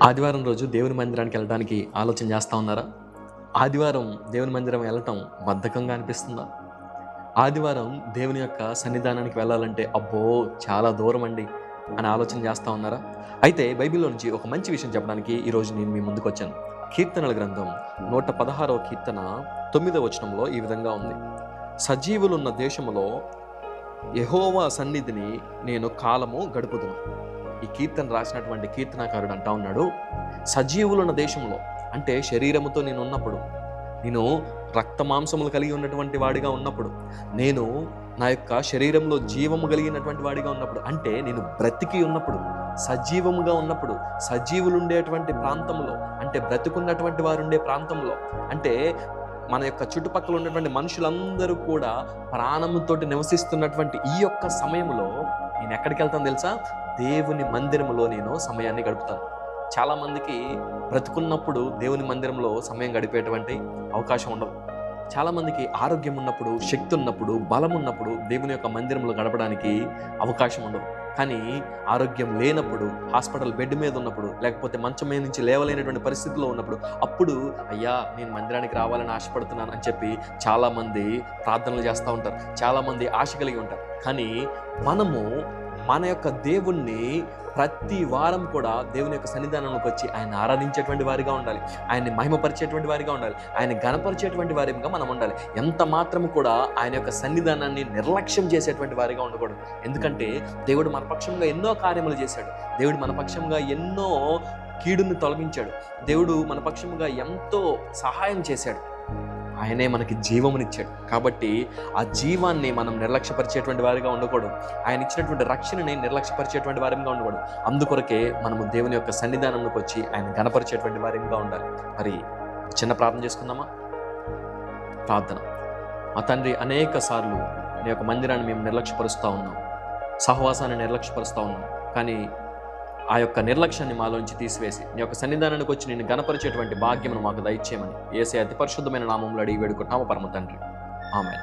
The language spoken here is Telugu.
ఆదివారం రోజు దేవుని మందిరానికి వెళ్ళడానికి ఆలోచన చేస్తూ ఉన్నారా? ఆదివారం దేవుని మందిరం వెళ్ళటం బద్ధకంగా అనిపిస్తుందా? ఆదివారం దేవుని యొక్క సన్నిధానానికి వెళ్ళాలంటే అబ్బో చాలా దూరం అండి అని ఆలోచన చేస్తూ ఉన్నారా? అయితే బైబిల్లో నుంచి ఒక మంచి విషయం చెప్పడానికి ఈరోజు నేను మీ ముందుకు వచ్చాను. కీర్తనల గ్రంథం 116వ కీర్తన 9వ వచనంలో ఈ విధంగా ఉంది. సజీవులున్న దేశములో యెహోవా సన్నిధిని నేను కాలము గడుపుదును. ఈ కీర్తన రాసినటువంటి కీర్తనాకారుడు అంటా ఉన్నాడు, సజీవులున్న దేశంలో అంటే శరీరముతో నేను ఉన్నప్పుడు, నేను రక్త మాంసములు కలిగి ఉన్నటువంటి వాడిగా ఉన్నప్పుడు, నేను నా యొక్క శరీరంలో జీవము కలిగినటువంటి వాడిగా ఉన్నప్పుడు, అంటే నేను బ్రతికి ఉన్నప్పుడు, సజీవముగా ఉన్నప్పుడు, సజీవులు ఉండేటువంటి ప్రాంతంలో, అంటే బ్రతికున్నటువంటి వారు ఉండే ప్రాంతంలో, అంటే మన యొక్క చుట్టుపక్కల ఉన్నటువంటి మనుషులందరూ కూడా ప్రాణముతోటి నివసిస్తున్నటువంటి ఈ యొక్క సమయంలో నేను ఎక్కడికి వెళ్తాను తెలుసా? దేవుని మందిరంలో నేను సమయాన్ని గడుపుతాను. చాలామందికి బ్రతుకున్నప్పుడు దేవుని మందిరంలో సమయం గడిపేటువంటి అవకాశం ఉండదు. చాలామందికి ఆరోగ్యం ఉన్నప్పుడు, శక్తి ఉన్నప్పుడు, బలం ఉన్నప్పుడు దేవుని యొక్క మందిరంలో గడపడానికి అవకాశం ఉండదు. కానీ ఆరోగ్యం లేనప్పుడు, హాస్పిటల్ బెడ్ మీద ఉన్నప్పుడు, లేకపోతే మంచం మీద నుంచి లేవలేనటువంటి పరిస్థితిలో ఉన్నప్పుడు, అప్పుడు అయ్యా నేను మందిరానికి రావాలని ఆశపడుతున్నాను అని చెప్పి చాలామంది ప్రార్థనలు చేస్తూ ఉంటారు, చాలామంది ఆశ కలిగి ఉంటారు. కానీ మనము మన యొక్క దేవుణ్ణి ప్రతి వారం కూడా దేవుని యొక్క సన్నిధానంలోకి వచ్చి ఆయన ఆరాధించేటువంటి వారిగా ఉండాలి, ఆయన్ని మహిమపరిచేటువంటి వారిగా ఉండాలి, ఆయన ఘనపరిచేటువంటి వారిగా మనం ఉండాలి. ఎంత మాత్రము కూడా ఆయన యొక్క సన్నిధానాన్ని నిర్లక్ష్యం చేసేటువంటి వారిగా ఉండకూడదు. ఎందుకంటే దేవుడు మన పక్షంగా ఎన్నో కార్యములు చేశాడు, దేవుడు మన పక్షంగా ఎన్నో కీడుని తొలగించాడు, దేవుడు మన పక్షంగా ఎంతో సహాయం చేశాడు. ఆయనే మనకి జీవమునిచ్చాడు. కాబట్టి ఆ జీవాన్ని మనం నిర్లక్ష్యపరిచేటువంటి వారిగా ఉండకూడదు, ఆయన ఇచ్చినటువంటి రక్షణని నిర్లక్ష్యపరిచేటువంటి వారిగా ఉండకూడదు. అందుకొరకే మనము దేవుని యొక్క సన్నిధానంలోకి వచ్చి ఆయన గణపరిచేటువంటి వారిగా ఉండాలి. మరి చిన్న ప్రార్థన చేసుకుందామా? ప్రార్థన. మా తండ్రి, అనేక సార్లు నీ యొక్క మందిరాన్ని మేము నిర్లక్ష్యపరుస్తూ ఉన్నాం, సహవాసాన్ని నిర్లక్ష్యపరుస్తూ ఉన్నాం. కానీ ఆ యొక్క నిర్లక్ష్యాన్ని మాలోంచి తీసివేసి నీ యొక్క సన్నిధానానికి వచ్చి నేను గణపరిచేటువంటి భాగ్యమును మాకు దయచేయమని యేసయ్య అతి పరిశుద్ధమైన నామములో అడిగి వేడుకుంటున్నాము పరమ తండ్రి. ఆమేన్.